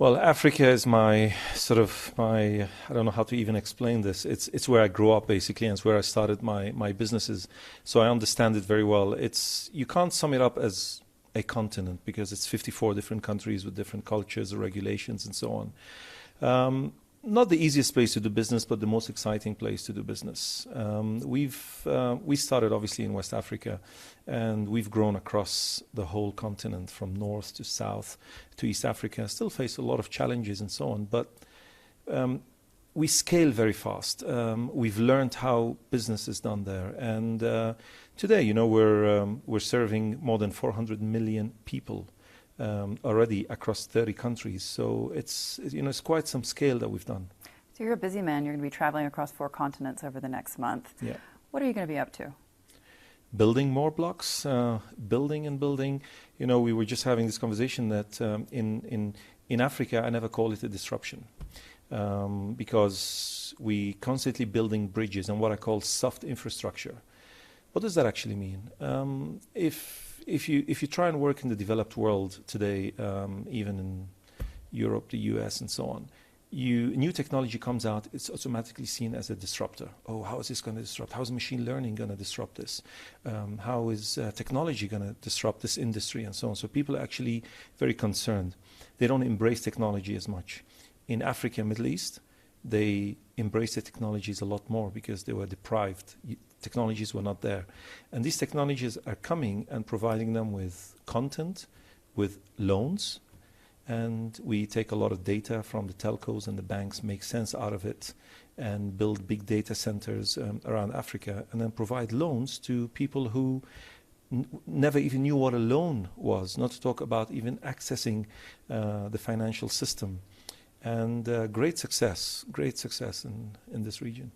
Well, Africa is my I don't know how to even explain this. It's where I grew up basically, and it's where I started my businesses. So I understand it very well. You can't sum it up as a continent because it's 54 different countries with different cultures, regulations, and so on. Not the easiest place to do business, but the most exciting place to do business. We started obviously in West Africa, and we've grown across the whole continent from north to south to East Africa. Still face a lot of challenges and so on, but we scale very fast. We've learned how business is done there, and today, we're serving more than 400 million people. Already across 30 countries. So it's quite some scale that we've done. So you're a busy man. You're going to be traveling across 4 continents over the next month. Yeah. What are you going to be up to? Building more blocks, building and building. We were just having this conversation that in Africa, I never call it a disruption because we constantly building bridges and what I call soft infrastructure. What does that actually mean? If you try and work in the developed world today, even in Europe, the US, and so on, new technology comes out, it's automatically seen as a disruptor. Oh, how is this going to disrupt? How is machine learning going to disrupt this? How is technology going to disrupt this industry and so on? So people are actually very concerned. They don't embrace technology as much. In Africa and Middle East, they embrace the technologies a lot more because they were deprived. Technologies were not there. And these technologies are coming and providing them with content, with loans. And we take a lot of data from the telcos and the banks, make sense out of it, and build big data centers around Africa, and then provide loans to people who never even knew what a loan was, not to talk about even accessing the financial system. And great success in this region.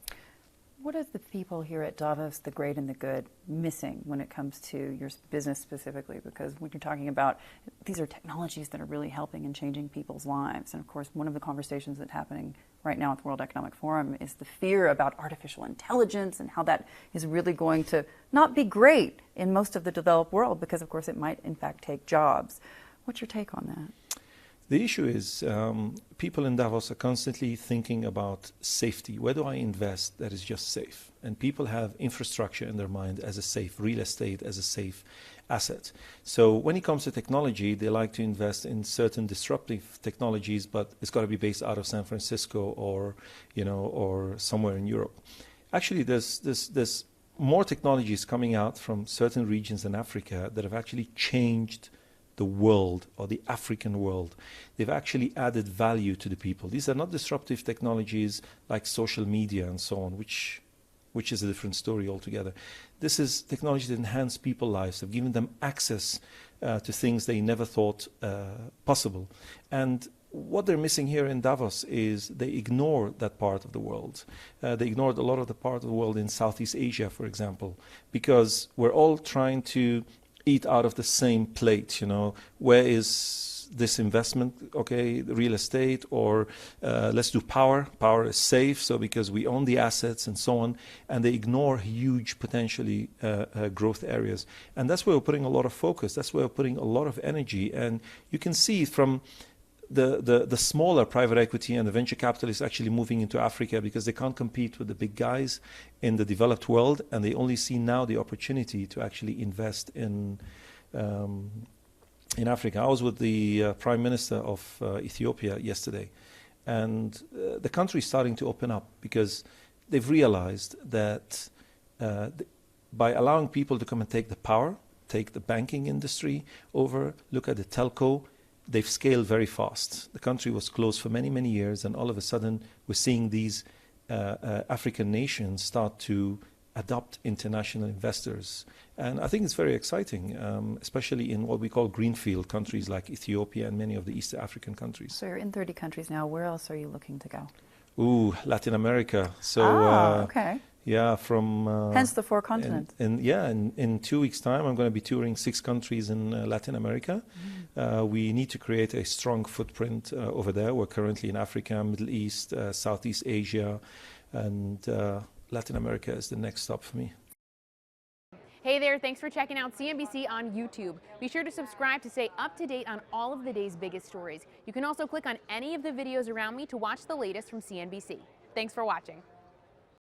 What are the people here at Davos, the great and the good, missing when it comes to your business specifically? Because when you're talking about, these are technologies that are really helping and changing people's lives. And of course, one of the conversations that's happening right now at the World Economic Forum is the fear about artificial intelligence and how that is really going to not be great in most of the developed world because, of course, it might in fact take jobs. What's your take on that? The issue is people in Davos are constantly thinking about safety. Where do I invest that is just safe? And people have infrastructure in their mind as a safe, real estate as a safe asset. So when it comes to technology, they like to invest in certain disruptive technologies, but it's got to be based out of San Francisco or somewhere in Europe. Actually, there's more technologies coming out from certain regions in Africa that have actually changed the world or the African world. They've actually added value to the people. These are not disruptive technologies like social media and so on, which is a different story altogether. This is technology that enhance people's lives, have given them access to things they never thought possible. And what they're missing here in Davos is they ignore that part of the world. They ignored a lot of the part of the world in Southeast Asia, for example, because we're all trying to eat out of the same plate, where is this investment, okay, real estate, or let's do power. Power is safe, so because we own the assets and so on, and they ignore huge potentially growth areas. And that's where we're putting a lot of focus, that's where we're putting a lot of energy, and you can see from the smaller private equity and the venture capitalists actually moving into Africa because they can't compete with the big guys in the developed world, and they only see now the opportunity to actually invest in Africa. I was with the Prime Minister of Ethiopia yesterday, and the country is starting to open up because they've realized that by allowing people to come and take the power, take the banking industry over, look at the telco, they've scaled very fast. The country was closed for many, many years, and all of a sudden we're seeing these African nations start to adopt international investors. And I think it's very exciting, especially in what we call greenfield countries like Ethiopia and many of the East African countries. So you're in 30 countries now. Where else are you looking to go? Ooh, Latin America. So, okay. Yeah, from... hence the 4 continents. In 2 weeks' time, I'm going to be touring 6 countries in Latin America. We need to create a strong footprint over there. We're currently in Africa, Middle East, Southeast Asia, and Latin America is the next stop for me. Hey there, thanks for checking out CNBC on YouTube. Be sure to subscribe to stay up to date on all of the day's biggest stories. You can also click on any of the videos around me to watch the latest from CNBC. Thanks for watching.